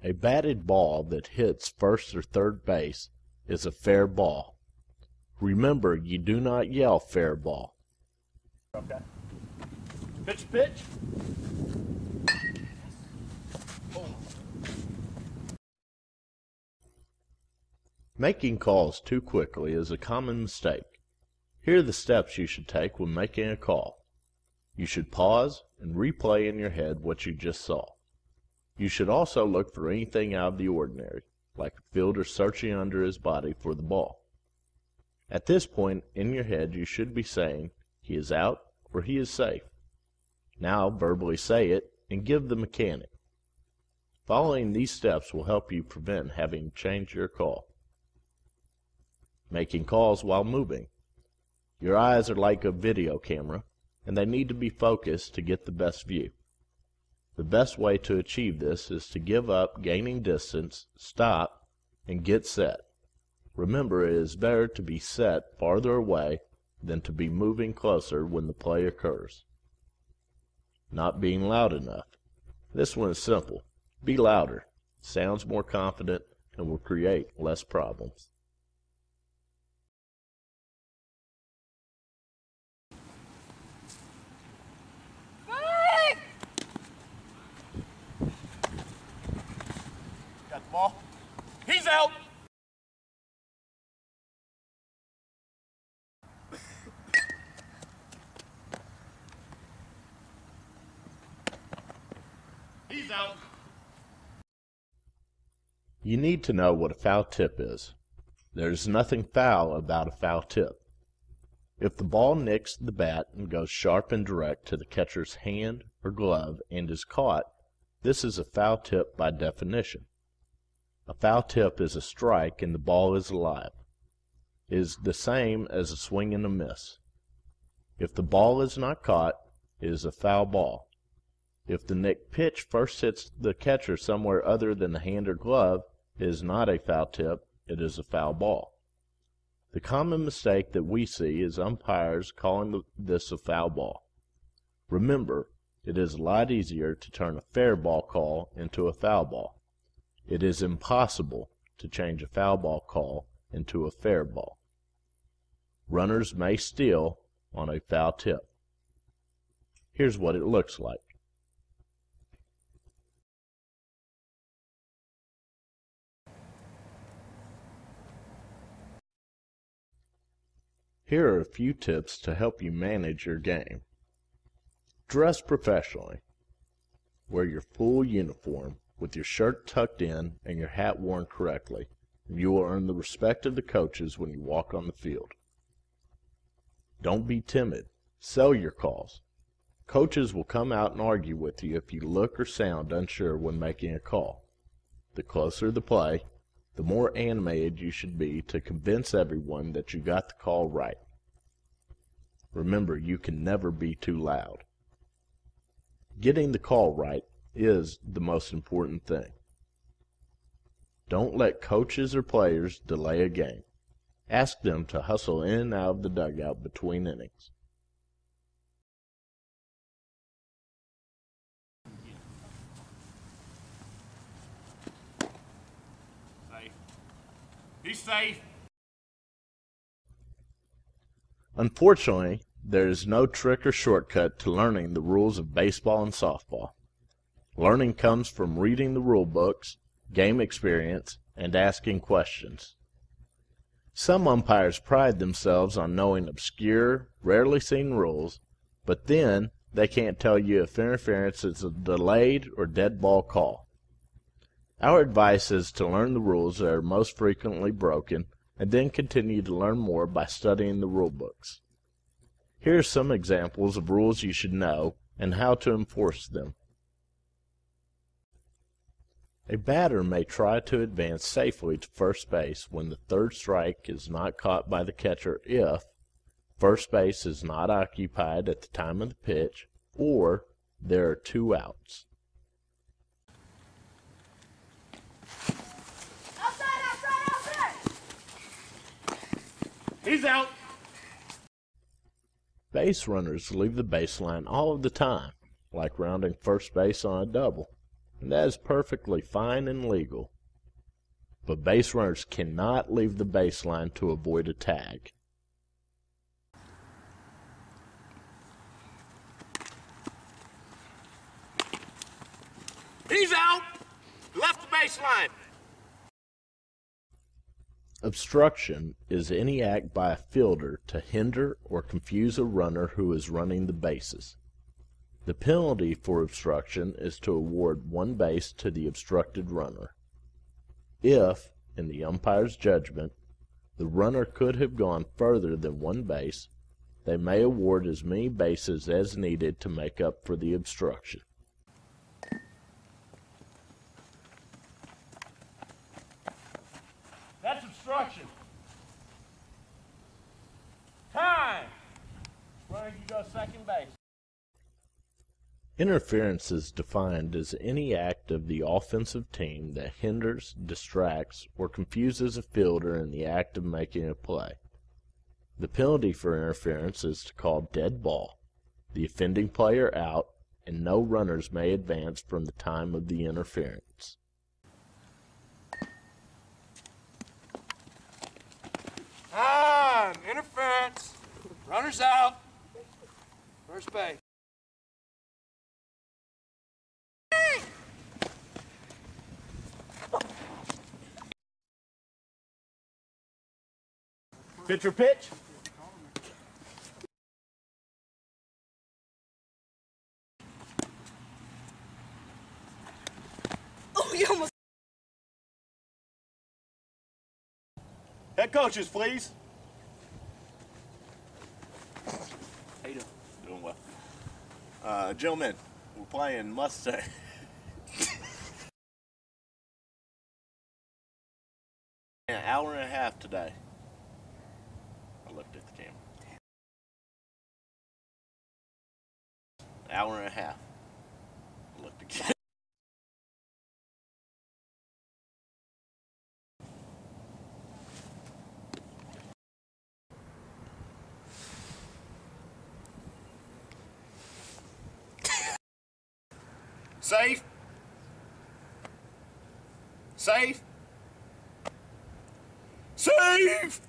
A batted ball that hits first or third base is a fair ball. Remember, you do not yell fair ball. Okay. Pitch. Oh. Making calls too quickly is a common mistake. Here are the steps you should take when making a call. You should pause and replay in your head what you just saw. You should also look for anything out of the ordinary, like a fielder searching under his body for the ball. At this point in your head you should be saying, "He is out" or "He is safe." Now verbally say it and give the mechanic. Following these steps will help you prevent having to change your call. Making calls while moving. Your eyes are like a video camera, and they need to be focused to get the best view. The best way to achieve this is to give up gaining distance, stop, and get set. Remember, it is better to be set farther away than to be moving closer when the play occurs. Not being loud enough. This one is simple. Be louder. It sounds more confident and will create less problems. Got the ball. He's out. He's out. You need to know what a foul tip is. There is nothing foul about a foul tip. If the ball nicks the bat and goes sharp and direct to the catcher's hand or glove and is caught, this is a foul tip by definition. A foul tip is a strike and the ball is alive. It is the same as a swing and a miss. If the ball is not caught, it is a foul ball. If the nicked pitch first hits the catcher somewhere other than the hand or glove, it is not a foul tip, it is a foul ball. The common mistake that we see is umpires calling this a foul ball. Remember, it is a lot easier to turn a fair ball call into a foul ball. It is impossible to change a foul ball call into a fair ball. Runners may steal on a foul tip. Here's what it looks like. Here are a few tips to help you manage your game. Dress professionally. Wear your full uniform with your shirt tucked in and your hat worn correctly, and you will earn the respect of the coaches when you walk on the field. Don't be timid. Sell your calls. Coaches will come out and argue with you if you look or sound unsure when making a call. The closer the play, the more animated you should be to convince everyone that you got the call right. Remember, you can never be too loud. Getting the call right is the most important thing. Don't let coaches or players delay a game. Ask them to hustle in and out of the dugout between innings. Safe. He's safe. Unfortunately, there is no trick or shortcut to learning the rules of baseball and softball. Learning comes from reading the rule books, game experience, and asking questions. Some umpires pride themselves on knowing obscure, rarely seen rules, but then they can't tell you if interference is a delayed or dead ball call. Our advice is to learn the rules that are most frequently broken and then continue to learn more by studying the rule books. Here are some examples of rules you should know and how to enforce them. A batter may try to advance safely to first base when the third strike is not caught by the catcher if first base is not occupied at the time of the pitch or there are 2 outs. Outside! He's out. Base runners leave the baseline all of the time, like rounding first base on a double. and that is perfectly fine and legal. But base runners cannot leave the baseline to avoid a tag. He's out. Left the baseline. Obstruction is any act by a fielder to hinder or confuse a runner who is running the bases. The penalty for obstruction is to award one base to the obstructed runner. If, in the umpire's judgment, the runner could have gone further than one base, they may award as many bases as needed to make up for the obstruction. That's obstruction. Time. Runner, you go second base. Interference is defined as any act of the offensive team that hinders, distracts, or confuses a fielder in the act of making a play. The penalty for interference is to call dead ball, the offending player out, and no runners may advance from the time of the interference. Time. Interference. Runner's out. First base. Pitcher pitch. Oh, you almost. Head coaches, please. How you doing? Doing well. Gentlemen, we're playing Mustang. An hour and a half today. I looked at the camera. Hour and a half. I looked again. Safe. Safe. Safe.